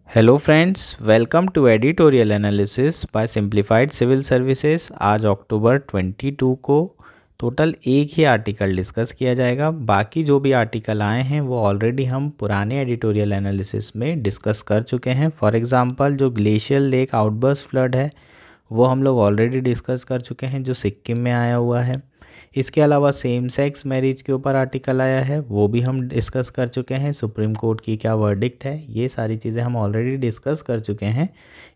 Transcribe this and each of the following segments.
Hello friends, welcome to editorial analysis by simplified civil services. आज October 22 को total एक ही article discuss किया जाएगा। बाकी जो भी आर्टिकल आए हैं वो ऑलरेडी हम पुराने एडिटोरियल एनालिसिस में डिस्कस कर चुके हैं। फॉर एग्जांपल जो ग्लेशियल लेक आउटबर्स्ट फ्लड है वो हम लोग ऑलरेडी डिस्कस कर चुके हैं, जो सिक्किम में आया हुआ है। इसके अलावा सेम सेक्स मैरिज के ऊपर आर्टिकल आया है, वो भी हम डिस्कस कर चुके हैं। सुप्रीम कोर्ट की क्या वर्डिक्ट है, ये सारी चीज़ें हम ऑलरेडी डिस्कस कर चुके हैं।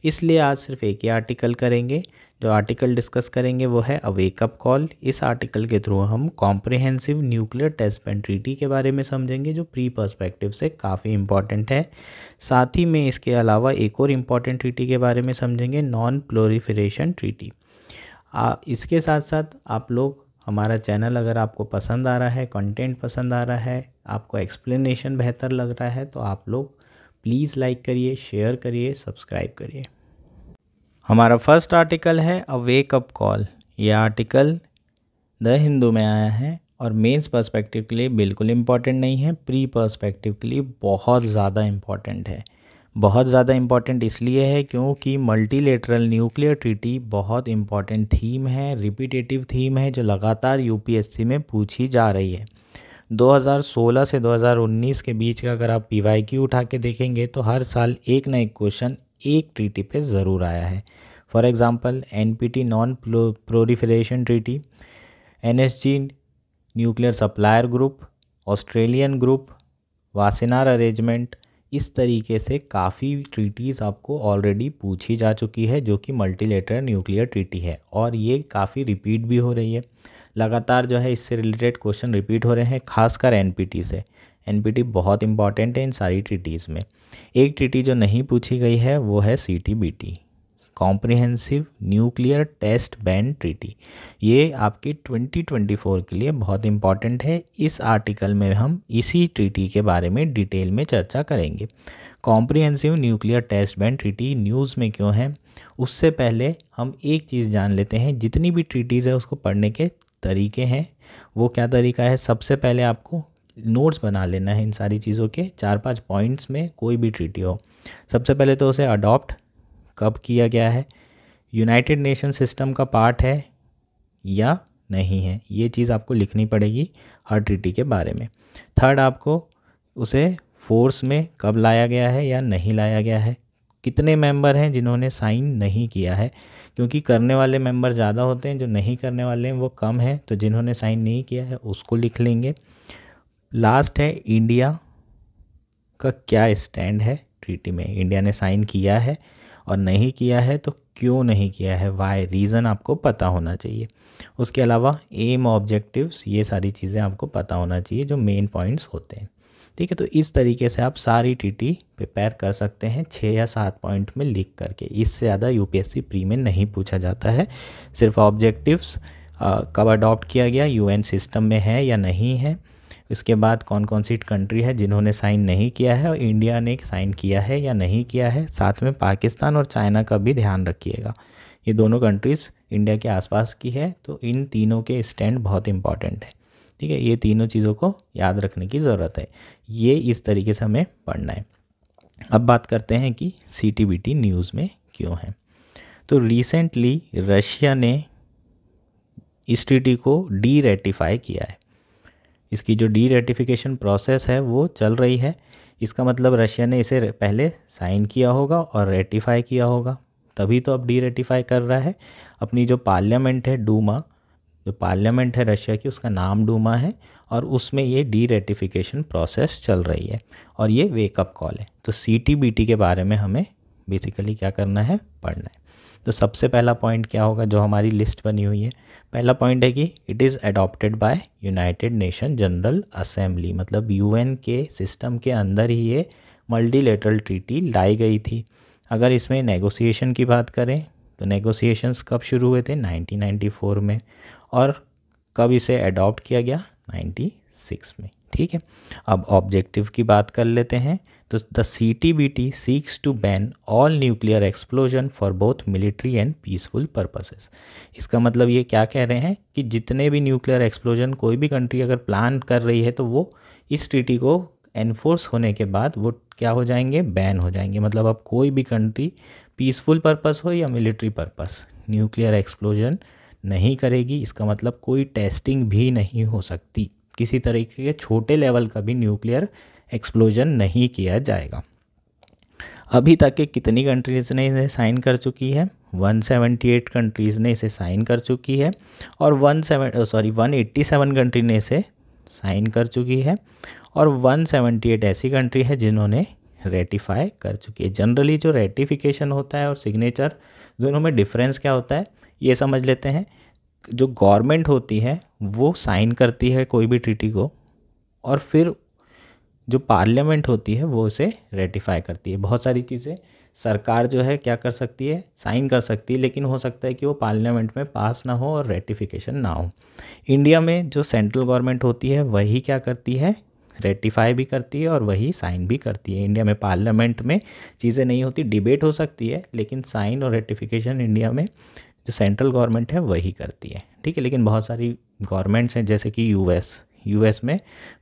इसलिए आज सिर्फ एक ही आर्टिकल करेंगे। जो आर्टिकल डिस्कस करेंगे वो है अ वेकअप कॉल। इस आर्टिकल के थ्रू हम comprehensive nuclear test ban treaty के बारे में समझेंगे, जो प्री पर्सपेक्टिव से काफ़ी इंपॉर्टेंट है। साथ ही में इसके अलावा एक और इम्पॉर्टेंट ट्रीटी के बारे में समझेंगे, नॉन प्रोलिफरेशन ट्रीटी। इसके साथ साथ आप लोग हमारा चैनल अगर आपको पसंद आ रहा है, कंटेंट पसंद आ रहा है, आपको एक्सप्लेनेशन बेहतर लग रहा है, तो आप लोग प्लीज़ लाइक करिए, शेयर करिए, सब्सक्राइब करिए। हमारा फर्स्ट आर्टिकल है अ वेकअप कॉल। यह आर्टिकल द हिंदू में आया है और मेंस पर्सपेक्टिव के लिए बिल्कुल इम्पॉर्टेंट नहीं है, प्री पर्सपेक्टिव के लिए बहुत ज़्यादा इम्पॉर्टेंट है। बहुत ज़्यादा इम्पॉर्टेंट इसलिए है क्योंकि मल्टीलेटरल न्यूक्लियर ट्रीटी बहुत इम्पॉर्टेंट थीम है, रिपीटेटिव थीम है, जो लगातार यूपीएससी में पूछी जा रही है। 2016 से 2019 के बीच का अगर आप पीवाईक्यू उठा के देखेंगे तो हर साल एक ना एक क्वेश्चन एक ट्रीटी पे ज़रूर आया है। For example NPT non proliferation treaty, NSG nuclear supplier group, Australian group, Wassenaar arrangement. इस तरीके से काफ़ी ट्रीटीज़ आपको ऑलरेडी पूछी जा चुकी है, जो कि मल्टीलेटरल न्यूक्लियर ट्रीटी है और ये काफ़ी रिपीट भी हो रही है। लगातार जो है इससे रिलेटेड क्वेश्चन रिपीट हो रहे हैं, खासकर एनपीटी से। एनपीटी बहुत इंपॉर्टेंट है इन सारी ट्रीटीज़ में। एक ट्रीटी जो नहीं पूछी गई है वो है CTBT, comprehensive nuclear test ban treaty. ये आपकी 2024 के लिए बहुत इंपॉर्टेंट है। इस आर्टिकल में हम इसी ट्रीटी के बारे में डिटेल में चर्चा करेंगे। Comprehensive nuclear test ban treaty news में क्यों है, उससे पहले हम एक चीज़ जान लेते हैं। जितनी भी ट्रीटीज़ है उसको पढ़ने के तरीके हैं। वो क्या तरीका है, सबसे पहले आपको नोट्स बना लेना है इन सारी चीज़ों के 4-5 पॉइंट्स में। कोई भी ट्रीटी हो, सबसे पहले तो उसे अडॉप्ट कब किया गया है, यूनाइटेड नेशन सिस्टम का पार्ट है या नहीं है, ये चीज़ आपको लिखनी पड़ेगी हर ट्रीटी के बारे में। थर्ड, आपको उसे फोर्स में कब लाया गया है या नहीं लाया गया है, कितने मेंबर हैं जिन्होंने साइन नहीं किया है, क्योंकि करने वाले मेंबर ज़्यादा होते हैं, जो नहीं करने वाले हैं वो कम हैं, तो जिन्होंने साइन नहीं किया है उसको लिख लेंगे। लास्ट है इंडिया का क्या स्टैंड है ट्रीटी में, इंडिया ने साइन किया है और नहीं किया है तो क्यों नहीं किया है, वाई, रीज़न आपको पता होना चाहिए। उसके अलावा एम, ऑब्जेक्टिव्स, ये सारी चीज़ें आपको पता होना चाहिए, जो मेन पॉइंट्स होते हैं। ठीक है, तो इस तरीके से आप सारी ट्रीटी प्रिपेयर कर सकते हैं 6 या 7 पॉइंट में लिख करके। इससे ज़्यादा यूपीएससी प्री में नहीं पूछा जाता है। सिर्फ ऑब्जेक्टिव्स, कब अडॉप्ट किया गया, यूएन सिस्टम में है या नहीं है, इसके बाद कौन कौन सी कंट्री है जिन्होंने साइन नहीं किया है और इंडिया ने साइन किया है या नहीं किया है। साथ में पाकिस्तान और चाइना का भी ध्यान रखिएगा, ये दोनों कंट्रीज़ इंडिया के आसपास की है, तो इन तीनों के स्टैंड बहुत इंपॉर्टेंट है। ठीक है, ये तीनों चीज़ों को याद रखने की ज़रूरत है। ये इस तरीके से हमें पढ़ना है। अब बात करते हैं कि सीटीबीटी न्यूज़ में क्यों है। तो रिसेंटली रशिया ने इस ट्रीटी को डी रेटिफाई किया है। इसकी जो डी रेटिफिकेशन प्रोसेस है वो चल रही है। इसका मतलब रशिया ने इसे पहले साइन किया होगा और रेटिफाई किया होगा, तभी तो अब डी रेटिफाई कर रहा है। अपनी जो पार्लियामेंट है, डूमा, जो पार्लियामेंट है रशिया की, उसका नाम डूमा है और उसमें ये डी रेटिफिकेशन प्रोसेस चल रही है और ये वेकअप कॉल है। तो सीटीबीटी के बारे में हमें बेसिकली क्या करना है, पढ़ना है। तो सबसे पहला पॉइंट क्या होगा जो हमारी लिस्ट बनी हुई है, पहला पॉइंट है कि it is adopted by United nation general assembly, मतलब यूएन के सिस्टम के अंदर ही ये मल्टीलेटरल ट्रीटी लाई गई थी। अगर इसमें नेगोशिएशन की बात करें तो नेगोशिएशंस कब शुरू हुए थे, 1994 में, और कब इसे अडॉप्ट किया गया, 96 में। ठीक है, अब ऑब्जेक्टिव की बात कर लेते हैं। तो the CTBT seeks to ban all nuclear explosion for both military and peaceful purposes. इसका मतलब ये क्या कह रहे हैं कि जितने भी न्यूक्लियर एक्सप्लोजन कोई भी कंट्री अगर प्लान कर रही है तो वो इस ट्रीटी को एनफोर्स होने के बाद वो क्या हो जाएंगे, बैन हो जाएंगे। मतलब अब कोई भी कंट्री पीसफुल पर्पस हो या मिलिट्री पर्पस न्यूक्लियर एक्सप्लोजन नहीं करेगी। इसका मतलब कोई टेस्टिंग भी नहीं हो सकती, किसी तरीके के छोटे लेवल का भी न्यूक्लियर एक्सप्लोजन नहीं किया जाएगा। अभी तक के कितनी कंट्रीज़ ने इसे साइन कर चुकी है? 178 कंट्रीज़ ने इसे साइन कर चुकी है और 187 कंट्री ने इसे साइन कर चुकी है और 178 ऐसी कंट्री है जिन्होंने रेटिफाई कर चुकी है। जनरली जो रेटिफिकेशन होता है और सिग्नेचर दोनों में डिफरेंस क्या होता है ये समझ लेते हैं। जो गवर्नमेंट होती है वो साइन करती है कोई भी ट्रीटी को और फिर जो पार्लियामेंट होती है वो उसे रेटिफाई करती है। बहुत सारी चीज़ें सरकार जो है क्या कर सकती है, साइन कर सकती है, लेकिन हो सकता है कि वो पार्लियामेंट में पास ना हो और रेटिफिकेशन ना हो। इंडिया में जो सेंट्रल गवर्नमेंट होती है वही क्या करती है, रेटिफाई भी करती है और वही साइन भी करती है। इंडिया में पार्लियामेंट में चीज़ें नहीं होती, डिबेट हो सकती है, लेकिन साइन और रेटिफिकेशन इंडिया में जो सेंट्रल गवर्नमेंट है वही करती है। ठीक है, लेकिन बहुत सारी गवर्नमेंट्स हैं जैसे कि यूएस में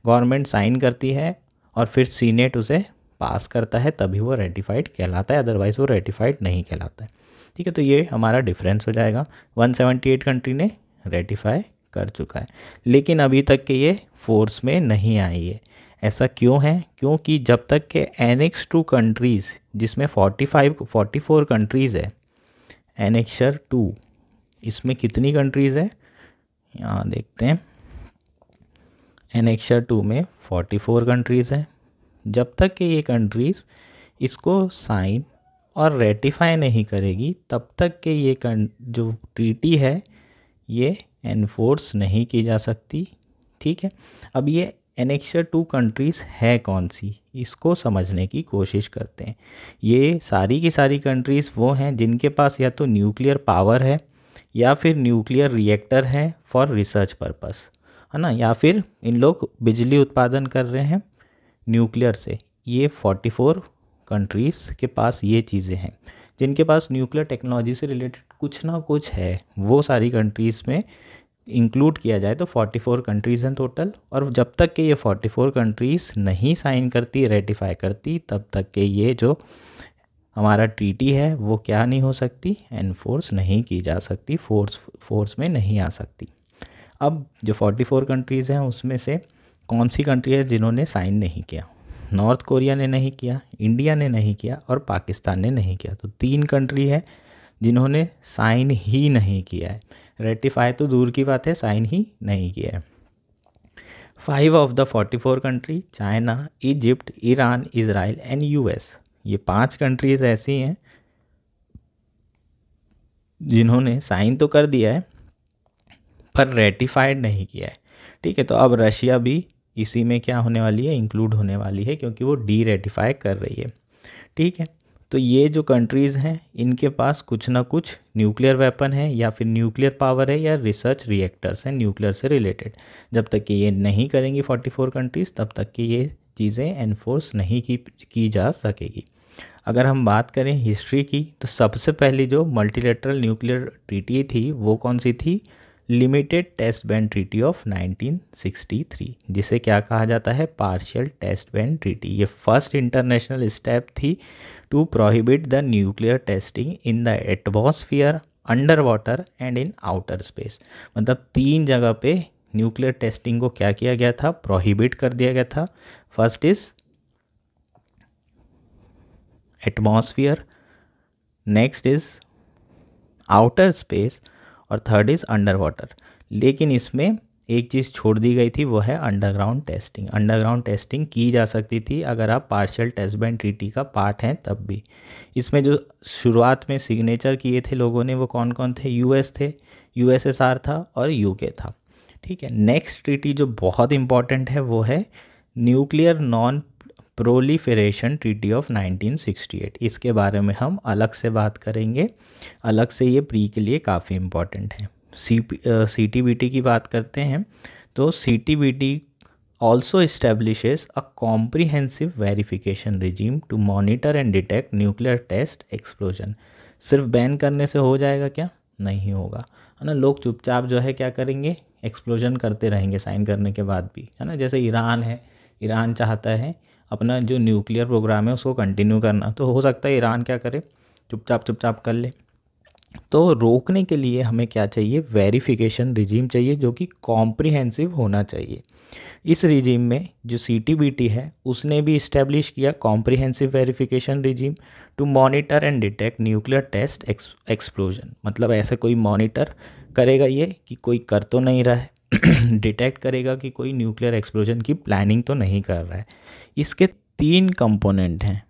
गवर्नमेंट साइन करती है और फिर सीनेट उसे पास करता है, तभी वो रेटिफाइड कहलाता है, अदरवाइज़ वो रेटिफाइड नहीं कहलाता है। ठीक है, तो ये हमारा डिफरेंस हो जाएगा। 178 कंट्री ने रेटिफाई कर चुका है, लेकिन अभी तक के ये फोर्स में नहीं आई है। ऐसा क्यों है? क्योंकि जब तक के एनेक्स टू कंट्रीज़ जिसमें 44 कंट्रीज़ है, एनेक्सर 2 इसमें कितनी कंट्रीज़ है यहाँ देखते हैं। एनेक्सर 2 में 44 कंट्रीज़ हैं। जब तक कि ये कंट्रीज़ इसको साइन और रेटिफाई नहीं करेगी तब तक कि ये जो ट्रीटी है ये एनफोर्स नहीं की जा सकती। ठीक है, अब ये एनेक्सर 2 कंट्रीज़ है कौन सी, इसको समझने की कोशिश करते हैं। ये सारी की सारी कंट्रीज़ वो हैं जिनके पास या तो न्यूक्लियर पावर है या फिर न्यूक्लियर रिएक्टर है फॉर रिसर्च पर्पस, है ना, या फिर इन लोग बिजली उत्पादन कर रहे हैं न्यूक्लियर से। ये 44 कंट्रीज़ के पास ये चीज़ें हैं जिनके पास न्यूक्लियर टेक्नोलॉजी से रिलेटेड कुछ ना कुछ है। वो सारी कंट्रीज़ में इंक्लूड किया जाए तो 44 कंट्रीज़ हैं टोटल। और जब तक कि ये 44 कंट्रीज़ नहीं साइन करती, रेटिफाई करती, तब तक के ये जो हमारा ट्रीटी है वो क्या नहीं हो सकती, एनफोर्स नहीं की जा सकती, फोर्स में नहीं आ सकती। अब जो 44 कंट्रीज़ हैं उसमें से कौन सी कंट्री है जिन्होंने साइन नहीं किया? नॉर्थ कोरिया ने नहीं किया, इंडिया ने नहीं किया और पाकिस्तान ने नहीं किया। तो 3 कंट्री है जिन्होंने साइन ही नहीं किया है। रेटिफाई तो दूर की बात है, साइन ही नहीं किया है। 5 of the 44 country, China, Egypt, Iran, Israel and US, ये 5 कंट्रीज़ ऐसी हैं जिन्होंने साइन तो कर दिया है पर रेटिफाइड नहीं किया है। ठीक है, तो अब रशिया भी इसी में क्या होने वाली है, इंक्लूड होने वाली है, क्योंकि वो डी रेटिफाई कर रही है। ठीक है, तो ये जो कंट्रीज़ हैं इनके पास कुछ ना कुछ न्यूक्लियर वेपन है या फिर न्यूक्लियर पावर है या रिसर्च रिएक्टर्स हैं न्यूक्लियर से रिलेटेड। जब तक कि ये नहीं करेंगी 44 कंट्रीज़ तब तक कि ये चीज़ें एनफोर्स नहीं की जा सकेगी। अगर हम बात करें हिस्ट्री की तो सबसे पहली जो मल्टीलेटरल न्यूक्लियर ट्रीटी थी वो कौन सी थी? Limited test ban treaty of 1963, जिसे क्या कहा जाता है, पार्शियल टेस्ट बैन ट्रीटी। ये फर्स्ट इंटरनेशनल स्टेप थी to prohibit the nuclear testing in the atmosphere, under water and in outer space. मतलब 3 जगह पे न्यूक्लियर टेस्टिंग को क्या किया गया था, प्रोहिबिट कर दिया गया था। First is atmosphere, next is outer space और थर्ड इज़ अंडर वाटर। लेकिन इसमें एक चीज़ छोड़ दी गई थी, वो है अंडरग्राउंड टेस्टिंग। अंडरग्राउंड टेस्टिंग की जा सकती थी अगर आप पार्शियल टेस्ट बैन ट्रीटी का पार्ट हैं तब भी। इसमें जो शुरुआत में सिग्नेचर किए थे लोगों ने वो कौन कौन थे? यूएस थे, यूएसएसआर था और यूके था। ठीक है, नेक्स्ट ट्रीटी जो बहुत इंपॉर्टेंट है वो है nuclear non proliferation treaty of 1968। इसके बारे में हम अलग से बात करेंगे, अलग से, ये प्री के लिए काफ़ी इम्पॉर्टेंट है। CTBT की बात करते हैं तो CTBT also establishes a comprehensive verification regime to monitor and detect nuclear test explosion. सिर्फ बैन करने से हो जाएगा क्या? नहीं होगा, है ना। लोग चुपचाप जो है क्या करेंगे, एक्सप्लोजन करते रहेंगे साइन करने के बाद भी, है ना। जैसे ईरान है, ईरान चाहता है अपना जो न्यूक्लियर प्रोग्राम है उसको कंटिन्यू करना, तो हो सकता है ईरान क्या करे, चुपचाप कर ले। तो रोकने के लिए हमें क्या चाहिए, वेरिफिकेशन रिजीम चाहिए जो कि कॉम्प्रिहेंसिव होना चाहिए। इस रिजीम में जो CTBT है उसने भी इस्टेब्लिश किया comprehensive verification regime to monitor and detect nuclear test explosion. मतलब ऐसे कोई मॉनिटर करेगा ये कि कोई कर तो नहीं रहा है डिटेक्ट करेगा कि कोई न्यूक्लियर एक्सप्लोजन की प्लानिंग तो नहीं कर रहा है। इसके 3 कंपोनेंट हैं।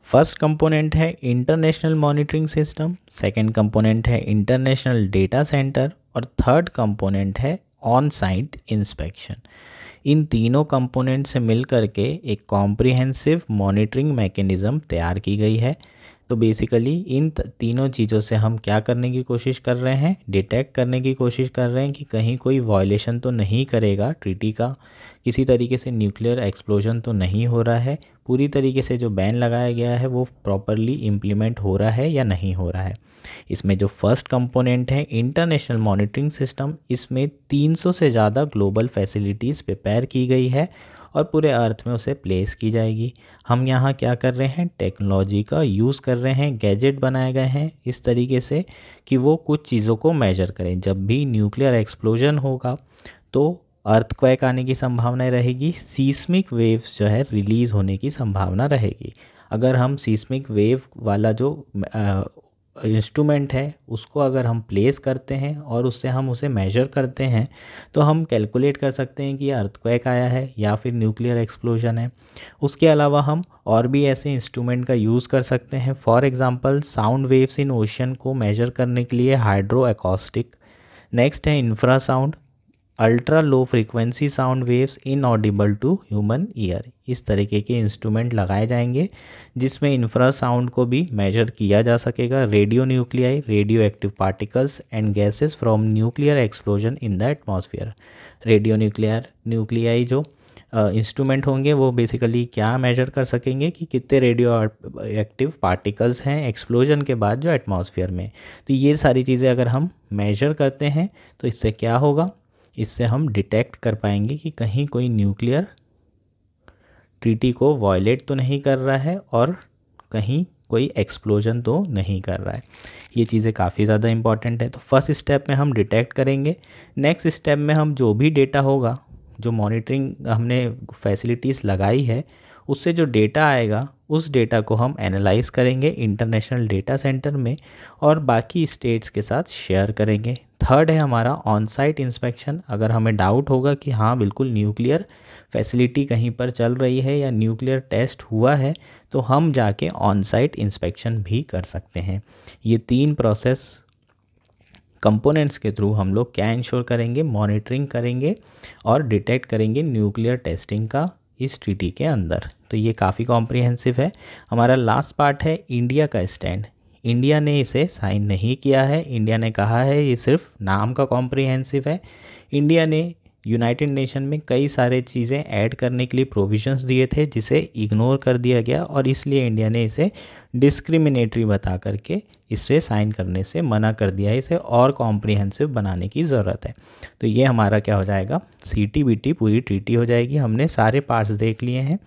फर्स्ट कंपोनेंट है international monitoring system, second component है इंटरनेशनल डेटा सेंटर और थर्ड कंपोनेंट है ऑन साइट इंस्पेक्शन। इन तीनों कंपोनेंट से मिल करके एक कॉम्प्रिहेंसिव मॉनिटरिंग मैकेनिज़्म तैयार की गई है। तो बेसिकली इन तीनों चीज़ों से हम क्या करने की कोशिश कर रहे हैं, डिटेक्ट करने की कोशिश कर रहे हैं कि कहीं कोई वायलेशन तो नहीं करेगा ट्रीटी का, किसी तरीके से न्यूक्लियर एक्सप्लोजन तो नहीं हो रहा है, पूरी तरीके से जो बैन लगाया गया है वो प्रॉपरली इम्प्लीमेंट हो रहा है या नहीं हो रहा है। इसमें जो फर्स्ट कंपोनेंट है इंटरनेशनल मॉनिटरिंग सिस्टम, इसमें 300 से ज़्यादा ग्लोबल फैसिलिटीज़ प्रिपेयर की गई है और पूरे अर्थ में उसे प्लेस की जाएगी। हम यहाँ क्या कर रहे हैं, टेक्नोलॉजी का यूज़ कर रहे हैं, गैजेट बनाए गए हैं इस तरीके से कि वो कुछ चीज़ों को मेजर करें। जब भी न्यूक्लियर एक्सप्लोजन होगा तो अर्थक्वेक आने की संभावना रहेगी, सीस्मिक वेव्स जो है रिलीज़ होने की संभावना रहेगी। अगर हम सीस्मिक वेव वाला जो इंस्ट्रूमेंट है उसको अगर हम प्लेस करते हैं और उससे हम उसे मेजर करते हैं तो हम कैलकुलेट कर सकते हैं कि अर्थक्वेक आया है या फिर न्यूक्लियर एक्सप्लोजन है। उसके अलावा हम और भी ऐसे इंस्ट्रूमेंट का यूज़ कर सकते हैं। For example sound waves in ocean को मेजर करने के लिए हाइड्रो एकॉस्टिक। नेक्स्ट है infrasound, ultra low frequency sound waves inaudible to human ear. इस तरीके के इंस्ट्रूमेंट लगाए जाएंगे जिसमें इंफ्रासाउंड को भी मेजर किया जा सकेगा। Radio nuclei, radio active particles and gases from nuclear explosion in the atmosphere. Radio nuclei जो इंस्ट्रूमेंट होंगे वो बेसिकली क्या मेजर कर सकेंगे कि कितने रेडियो एक्टिव पार्टिकल्स हैं एक्सप्लोजन के बाद जो एटमॉस्फेयर में। तो ये सारी चीज़ें अगर हम मेजर करते हैं तो इससे क्या होगा, इससे हम डिटेक्ट कर पाएंगे कि कहीं कोई न्यूक्लियर ट्रीटी को वायलेट तो नहीं कर रहा है और कहीं कोई एक्सप्लोजन तो नहीं कर रहा है। ये चीज़ें काफ़ी ज़्यादा इंपॉर्टेंट है। तो फर्स्ट स्टेप में हम डिटेक्ट करेंगे। नेक्स्ट स्टेप में हम जो भी डेटा होगा, जो मॉनिटरिंग हमने फैसिलिटीज़ लगाई है उससे जो डेटा आएगा उस डेटा को हम एनालाइज करेंगे इंटरनेशनल डेटा सेंटर में और बाकी स्टेट्स के साथ शेयर करेंगे। थर्ड है हमारा ऑन साइट इंस्पेक्शन। अगर हमें डाउट होगा कि हाँ बिल्कुल न्यूक्लियर फैसिलिटी कहीं पर चल रही है या न्यूक्लियर टेस्ट हुआ है तो हम जाके ऑन साइट इंस्पेक्शन भी कर सकते हैं। ये 3 प्रोसेस कंपोनेंट्स के थ्रू हम लोग क्या इंश्योर करेंगे, मॉनिटरिंग करेंगे और डिटेक्ट करेंगे न्यूक्लियर टेस्टिंग का इस ट्रीटी के अंदर। तो ये काफ़ी कॉम्प्रिहेंसिव है। हमारा लास्ट पार्ट है इंडिया का स्टैंड। इंडिया ने इसे साइन नहीं किया है। इंडिया ने कहा है ये सिर्फ नाम का कॉम्प्रिहेंसिव है। इंडिया ने यूनाइटेड नेशन में कई सारे चीज़ें ऐड करने के लिए प्रोविजंस दिए थे जिसे इग्नोर कर दिया गया और इसलिए इंडिया ने इसे डिस्क्रिमिनेटरी बता करके इसे साइन करने से मना कर दिया है। इसे और कॉम्प्रिहेंसिव बनाने की ज़रूरत है। तो ये हमारा क्या हो जाएगा, CTBT पूरी ट्रीटी हो जाएगी। हमने सारे पार्ट्स देख लिए हैं।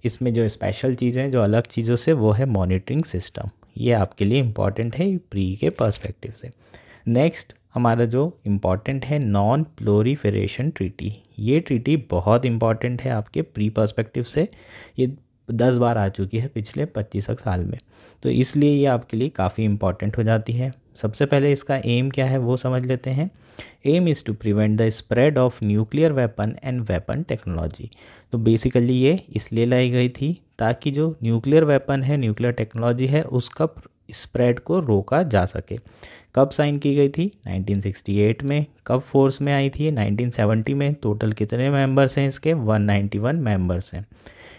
इसमें जो स्पेशल चीज़ें जो अलग चीज़ों से वो है मॉनिटरिंग सिस्टम। ये आपके लिए इम्पॉर्टेंट है प्री के पर्सपेक्टिव से। नेक्स्ट हमारा जो इम्पॉर्टेंट है नॉन प्रोलिफरेशन ट्रीटी। ये ट्रीटी बहुत इम्पॉर्टेंट है आपके प्री पर्सपेक्टिव से। ये 10 बार आ चुकी है पिछले 25 साल में, तो इसलिए ये आपके लिए काफ़ी इम्पॉर्टेंट हो जाती है। सबसे पहले इसका एम क्या है वो समझ लेते हैं। Aim is to prevent the spread of nuclear weapon and weapon technology. तो बेसिकली ये इसलिए लाई गई थी ताकि जो न्यूक्लियर वेपन है, न्यूक्लियर टेक्नोलॉजी है, उसका स्प्रेड को रोका जा सके। कब साइन की गई थी, 1968 में। कब फोर्स में आई थी, 1970 में। टोटल कितने मेंबर्स हैं इसके, 191 मेंबर्स हैं।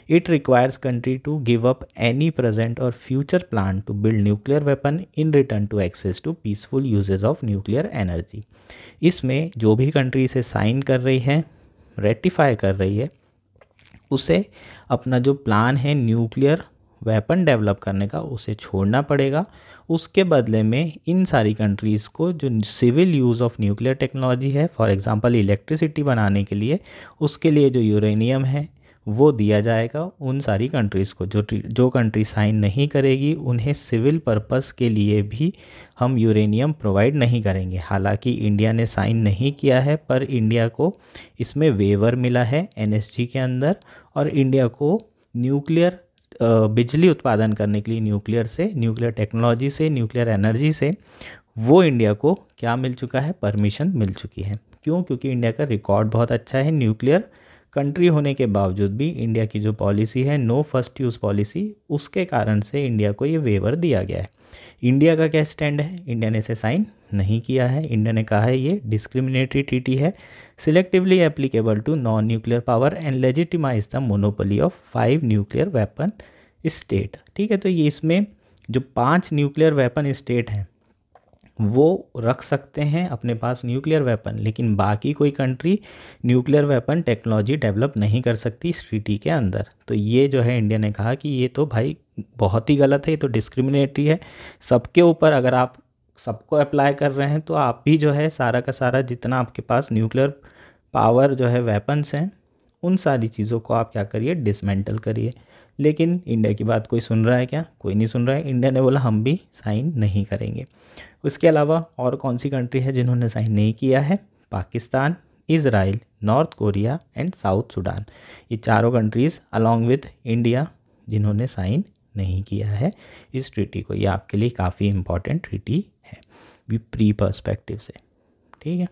It requires country to give up any present or future plan to build nuclear weapon in return to access to peaceful uses of nuclear energy। इसमें जो भी कंट्री इसे साइन कर रही है, रेटिफाई कर रही है, उसे अपना जो प्लान है न्यूक्लियर वेपन डेवलप करने का उसे छोड़ना पड़ेगा। उसके बदले में इन सारी कंट्रीज़ को जो civil use of nuclear technology है, फॉर एग्जांपल इलेक्ट्रिसिटी बनाने के लिए, उसके लिए जो यूरेनियम है वो दिया जाएगा उन सारी कंट्रीज़ को। जो कंट्री साइन नहीं करेगी उन्हें सिविल पर्पस के लिए भी हम यूरेनियम प्रोवाइड नहीं करेंगे। हालांकि इंडिया ने साइन नहीं किया है, पर इंडिया को इसमें वेवर मिला है एनएसजी के अंदर, और इंडिया को न्यूक्लियर बिजली उत्पादन करने के लिए न्यूक्लियर टेक्नोलॉजी से, न्यूक्लियर एनर्जी से वो इंडिया को क्या मिल चुका है, परमिशन मिल चुकी है। क्यों? क्योंकि इंडिया का रिकॉर्ड बहुत अच्छा है। न्यूक्लियर कंट्री होने के बावजूद भी इंडिया की जो पॉलिसी है, नो फर्स्ट यूज़ पॉलिसी, उसके कारण से इंडिया को ये वेवर दिया गया है। इंडिया का क्या स्टैंड है? इंडिया ने इसे साइन नहीं किया है। इंडिया ने कहा है ये डिस्क्रिमिनेटरी ट्रीटी है, selectively applicable to non nuclear power and legitimise the monopoly of 5 nuclear weapon state. ठीक है, तो ये इसमें जो 5 न्यूक्लियर वेपन स्टेट हैं वो रख सकते हैं अपने पास न्यूक्लियर वेपन, लेकिन बाकी कोई country nuclear weapon technology develop नहीं कर सकती इस ट्रीटी के अंदर। तो ये जो है इंडिया ने कहा कि ये तो भाई बहुत ही गलत है, ये तो डिस्क्रिमिनेटरी है। सबके ऊपर अगर आप सबको अप्लाई कर रहे हैं तो आप भी जो है सारा का सारा जितना आपके पास न्यूक्लियर पावर जो है वेपन्स हैं उन सारी चीज़ों को आप क्या करिए, डिसमेंटल करिए। लेकिन इंडिया की बात कोई सुन रहा है क्या? कोई नहीं सुन रहा है। इंडिया ने बोला हम भी साइन नहीं करेंगे। उसके अलावा और कौन सी कंट्री है जिन्होंने साइन नहीं किया है? Pakistan, Israel, north Korea and south Sudan. ये चारों कंट्रीज़ अलॉन्ग विद इंडिया जिन्होंने साइन नहीं किया है इस ट्रीटी को। ये आपके लिए काफ़ी इम्पॉर्टेंट ट्रीटी है प्री पर्सपेक्टिव से। ठीक है।